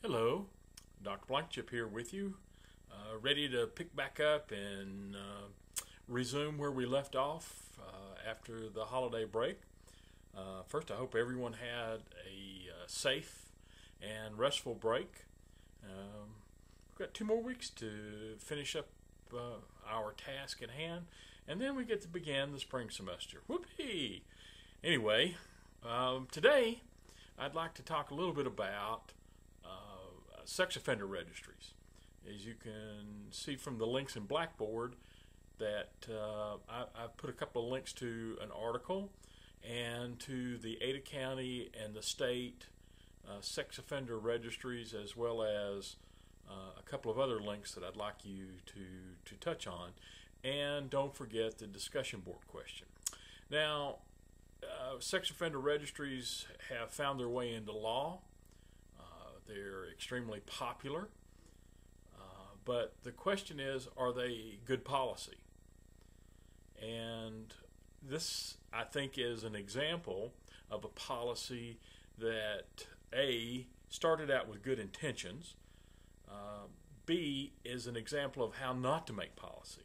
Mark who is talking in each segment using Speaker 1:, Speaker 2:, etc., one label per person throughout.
Speaker 1: Hello, Dr. Blankchip here with you, ready to pick back up and resume where we left off after the holiday break. First, I hope everyone had a safe and restful break. We've got 2 more weeks to finish up our task at hand, and then we get to begin the spring semester. Whoopee! Anyway, today I'd like to talk a little bit about sex offender registries. As you can see from the links in Blackboard, that I've put a couple of links to an article and to the Ada County and the state sex offender registries, as well as a couple of other links that I'd like you to touch on. And don't forget the discussion board question. Now, sex offender registries have found their way into law. They're extremely popular, but the question is, are they good policy? And this, I think, is an example of a policy that A, started out with good intentions, B, is an example of how not to make policy.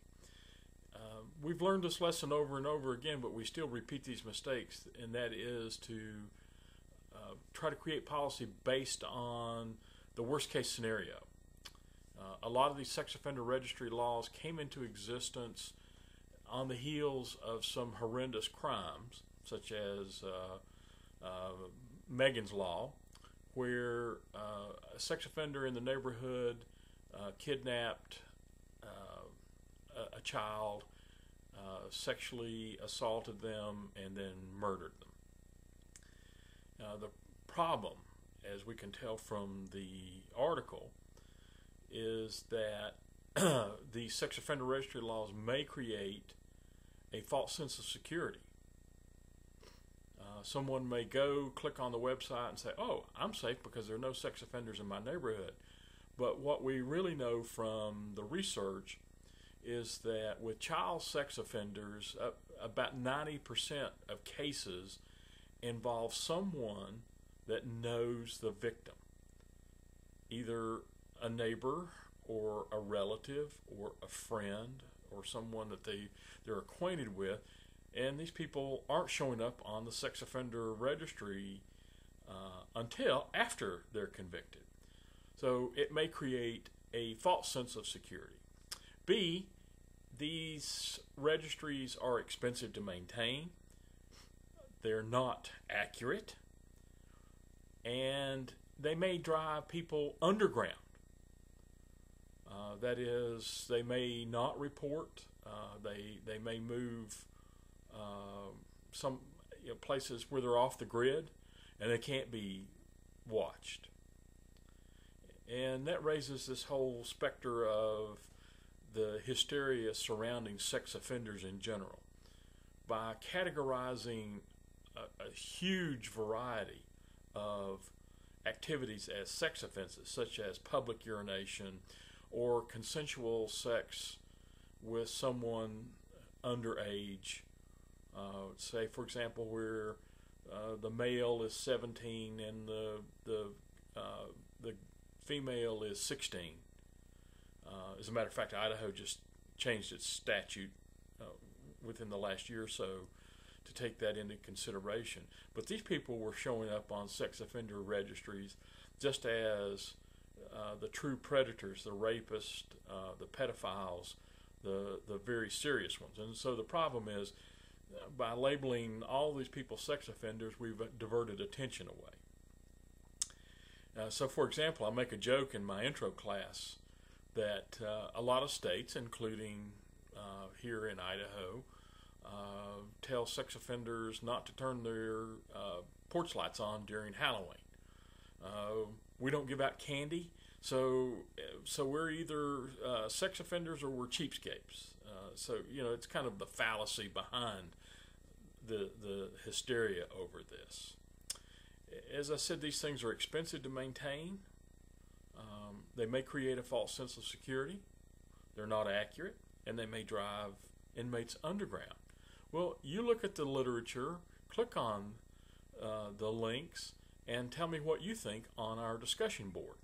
Speaker 1: We've learned this lesson over and over again, but we still repeat these mistakes, and that is to try to create policy based on the worst case scenario. A lot of these sex offender registry laws came into existence on the heels of some horrendous crimes, such as Megan's Law, where a sex offender in the neighborhood kidnapped a child, sexually assaulted them, and then murdered them. The problem, as we can tell from the article, is that the sex offender registry laws may create a false sense of security. Someone may go click on the website and say, oh, I'm safe because there are no sex offenders in my neighborhood. But what we really know from the research is that with child sex offenders, about 90% of cases involve someone that knows the victim, either a neighbor or a relative or a friend or someone that they're acquainted with, and these people aren't showing up on the sex offender registry until after they're convicted. So it may create a false sense of security. B, these registries are expensive to maintain. They're not accurate, and they may drive people underground. That is, they may not report. They may move some places where they're off the grid, and they can't be watched. And that raises this whole specter of the hysteria surrounding sex offenders in general. By categorizing a huge variety of activities as sex offenses, such as public urination or consensual sex with someone underage. Say, for example, where the male is 17 and the female is 16. As a matter of fact, Idaho just changed its statute within the last year or so to take that into consideration. But these people were showing up on sex offender registries just as the true predators, the rapists, the pedophiles, the very serious ones. And so the problem is, by labeling all these people sex offenders, we've diverted attention away. So for example, I make a joke in my intro class that a lot of states, including here in Idaho, tell sex offenders not to turn their porch lights on during Halloween. We don't give out candy, so we're either sex offenders or we're cheapskates. So it's kind of the fallacy behind the hysteria over this. As I said, these things are expensive to maintain. They may create a false sense of security. They're not accurate, and they may drive inmates underground. Well, you look at the literature, click on the links, and tell me what you think on our discussion board.